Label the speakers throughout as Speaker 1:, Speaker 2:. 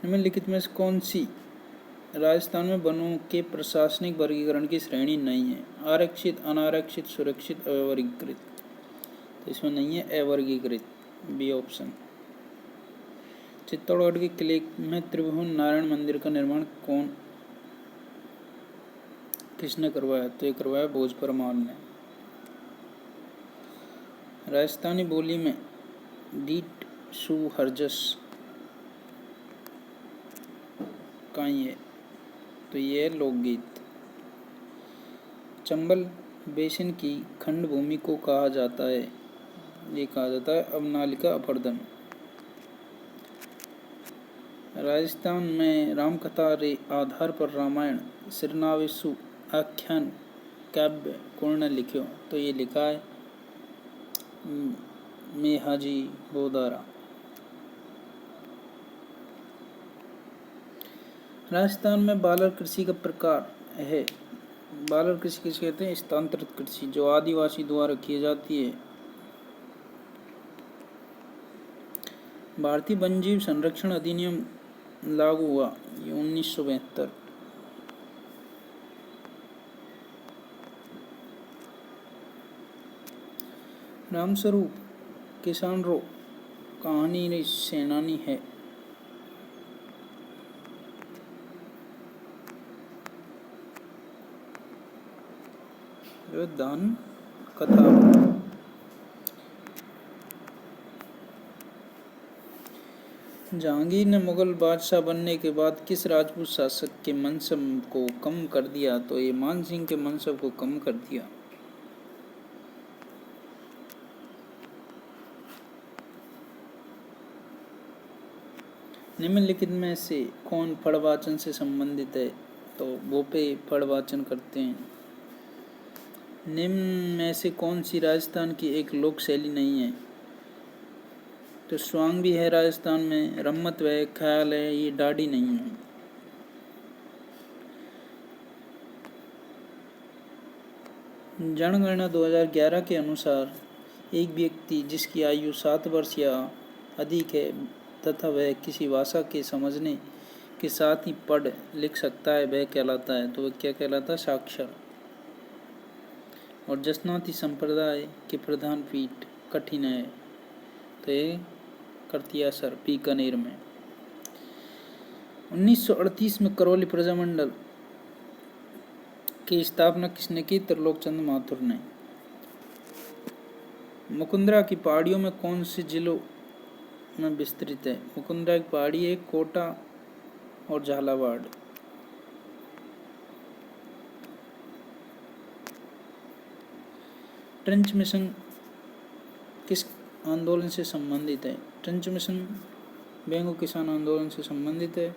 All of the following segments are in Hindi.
Speaker 1: निम्नलिखित में से कौन सी राजस्थान में वनों के प्रशासनिक वर्गीकरण की श्रेणी नहीं है? आरक्षित, अनारक्षित, सुरक्षित, अवर्गीकृत। तो इसमें नहीं है अवर्गीकृत, बी ऑप्शन। चित्तौड़गढ़ के किले में त्रिभुवन नारायण मंदिर का निर्माण किसने करवाया? तो ये करवाया भोज परमार ने। राजस्थानी बोली में डीट सु हरजस का ये, तो ये है लोकगीत। चंबल बेसिन की खंड भूमि को कहा जाता है? ये कहा जाता है अवनालिका अपर्दन। राजस्थान में रामकथा आधार पर रामायण श्रीनावेशु आख्यान काव्य कौन ने लिखियो? तो ये लिखा है मेहाजी बोदारा। राजस्थान में बालर कृषि का प्रकार है? बालर कृषि किसे कहते हैं? स्थानांतरित कृषि, जो आदिवासी द्वारा की जाती है। भारतीय वन्यजीव संरक्षण अधिनियम लागू हुआ, ये 1972। रामस्वरूप किसानरो कहानी सेनानी है? दान कथा। जहांगीर ने मुगल बादशाह बनने के बाद किस राजपूत शासक के मनसब को कम कर दिया? तो ये मान सिंह के मनसब को कम कर दिया। निम्नलिखित में से कौन फड़वाचन से संबंधित है? तो भोपे फड़वाचन करते हैं। निम्न में से कौन सी राजस्थान की एक लोक शैली नहीं है? तो स्वांग भी है राजस्थान में, रम्मत है, ख्याल है, ये डाडी नहीं है। जनगणना 2011 के अनुसार एक व्यक्ति जिसकी आयु 7 वर्ष या अधिक है तथा वह किसी भाषा के समझने के साथ ही पढ़ लिख सकता है, वह कहलाता है। तो वह क्या कहलाता है? साक्षर। और जसनाती संप्रदाय के प्रधान पीठ कठिन है, तो ये करतियासर बीकानेर में। 1938 में करौली प्रजामंडल की स्थापना किसने की? त्रिलोकचंद माथुर ने। मुकुंदरा की पहाड़ियों में कौन से जिलों में विस्तृत है? मुकुंदरा की पहाड़ी है कोटा और झालावाड़। ट्रेंच मिशन किस आंदोलन से संबंधित है? ट्रेंच मिशन बेंगो किसान आंदोलन से संबंधित है।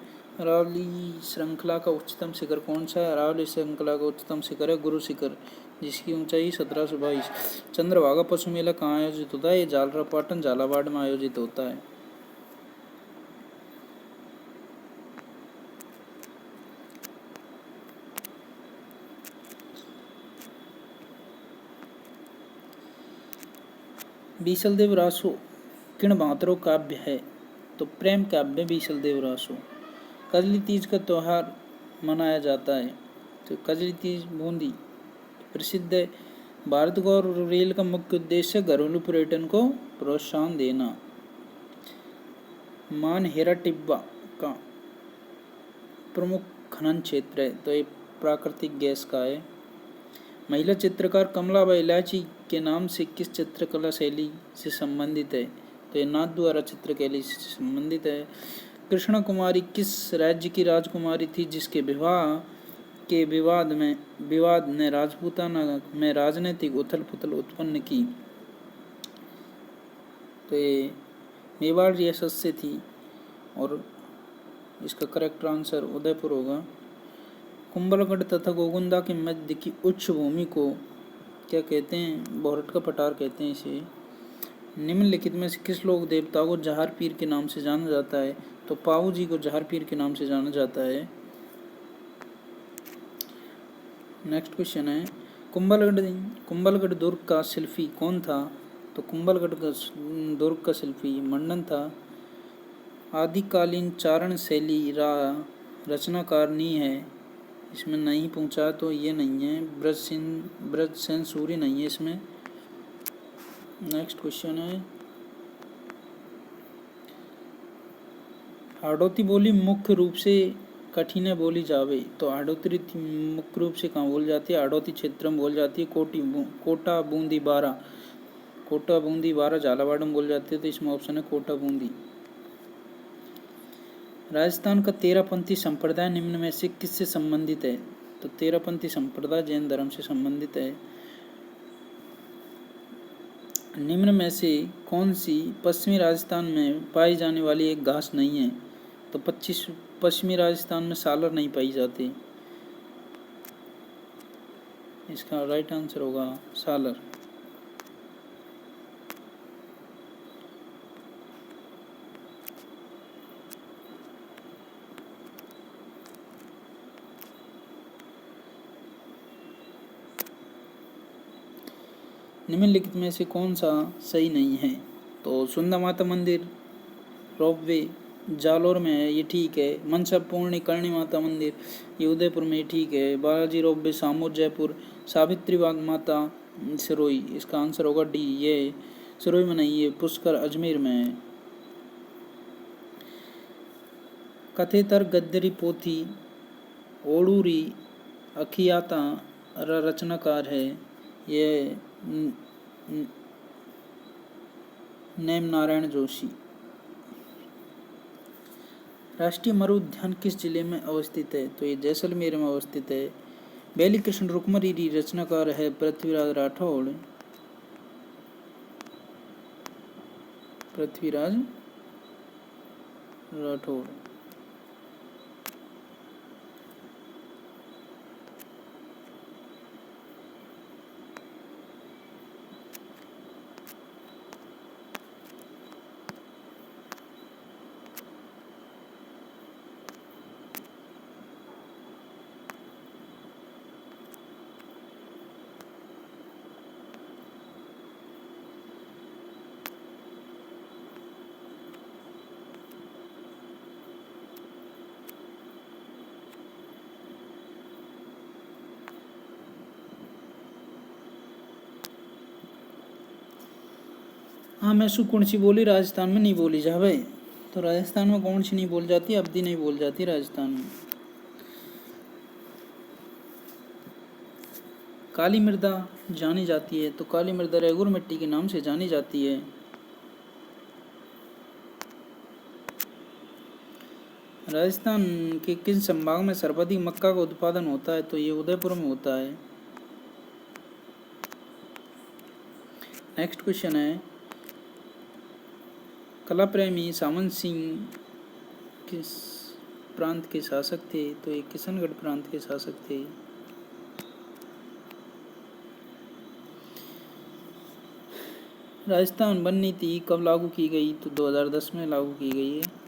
Speaker 1: अरावली श्रृंखला का उच्चतम शिखर कौन सा है? अरावली श्रृंखला का उच्चतम शिखर है गुरु शिखर, जिसकी ऊंचाई 1722। चंद्रभागा पशु मेला कहाँ आयोजित होता है? ये झालरापाटन झालावाड़ में आयोजित होता है। बीसलदेव रासो किण भांतरो काव्य है? तो प्रेम काव्य बीसलदेव रासो। कजली तीज का त्योहार मनाया जाता है? तो कजली तीज बूंदी प्रसिद्ध है। भारत को और रेल का मुख्य उद्देश्य घरेलू पर्यटन को प्रोत्साहन देना। मानहेरा टिब्बा का प्रमुख खनन क्षेत्र है? तो ये प्राकृतिक गैस का है। महिला चित्रकार कमलाबाई इलायची के नाम से किस चित्रकला शैली से संबंधित है? तो ये नाथ द्वारा चित्रकला से संबंधित है। कृष्णा कुमारी किस राज्य की राजकुमारी थी जिसके विवाह के विवाद ने राजपूताना में राजनीतिक उथल पुथल उत्पन्न की? तो ये मेवाड़ रियासत से थी और इसका करेक्ट आंसर उदयपुर होगा। कुंभलगढ़ तथा गोगुंदा के मध्य की उच्च भूमि को क्या कहते हैं? बोरट का पठार कहते हैं इसे। निम्नलिखित में से किस लोक देवता को जहार पीर के नाम से जाना जाता है? तो पाऊ जी को जहार पीर के नाम से जाना जाता है। नेक्स्ट क्वेश्चन है, कुंभलगढ़ दुर्ग का शिल्पी कौन था? तो कुंभलगढ़ दुर्ग का शिल्पी मंडन था। आदिकालीन चारण शैली रचनाकार नहीं है, इसमें नहीं पूछा तो ये नहीं है। ब्रजसेन सूरी नहीं है इसमें। नेक्स्ट क्वेश्चन है, हाड़ौती बोली मुख्य रूप से कठिन बोली जावे, तो हाड़ौती मुख्य रूप से कहाँ बोली जाती है? हाड़ौती क्षेत्र में बोली जाती है। कोटा बूंदी बारा झालावाड़ में बोली जाती है, तो इसमें ऑप्शन है कोटा बूंदी। राजस्थान का तेरापंथी संप्रदाय निम्न में से किससे संबंधित है? तो तेरापंथी संप्रदाय जैन धर्म से संबंधित है। निम्न में से कौन सी पश्चिमी राजस्थान में पाई जाने वाली एक घास नहीं है? तो पश्चिमी राजस्थान में सालर नहीं पाई जाती, इसका राइट आंसर होगा सालर। निम्नलिखित में से कौन सा सही नहीं है? तो सुंदर माता मंदिर रोपवे जालोर में है, ये ठीक है। मनसा पूर्णी करणी माता मंदिर ये उदयपुर में, ठीक है। बालाजी रोपवे सामूर जयपुर। सावित्री बाग माता सिरोही, इसका आंसर होगा डी, ये सिरोही में नहीं, ये पुष्कर अजमेर में है। कथेतर गद्दरी पोथी ओडूरी अखियाता रचनाकार है, ये नेम नारायण जोशी। राष्ट्रीय मरु उद्यान किस जिले में अवस्थित है? तो ये जैसलमेर में अवस्थित है। बेली कृष्ण रुक्मरी रचनाकार है पृथ्वीराज राठौड़। हाँ, मैसू कौन सी बोली राजस्थान में नहीं बोली जावे? तो राजस्थान में कौन सी नहीं बोली जाती? अवधी नहीं बोली जाती राजस्थान में। काली मृदा जानी जाती है, तो काली मृदा रेगुर मिट्टी के नाम से जानी जाती है। राजस्थान के किस संभाग में सर्वाधिक मक्का का उत्पादन होता है? तो ये उदयपुर में होता है। नेक्स्ट क्वेश्चन है, कला प्रेमी सामंत सिंह किस प्रांत के शासक थे? तो ये किशनगढ़ प्रांत के शासक थे। राजस्थान वन नीति कब लागू की गई? तो 2010 में लागू की गई है।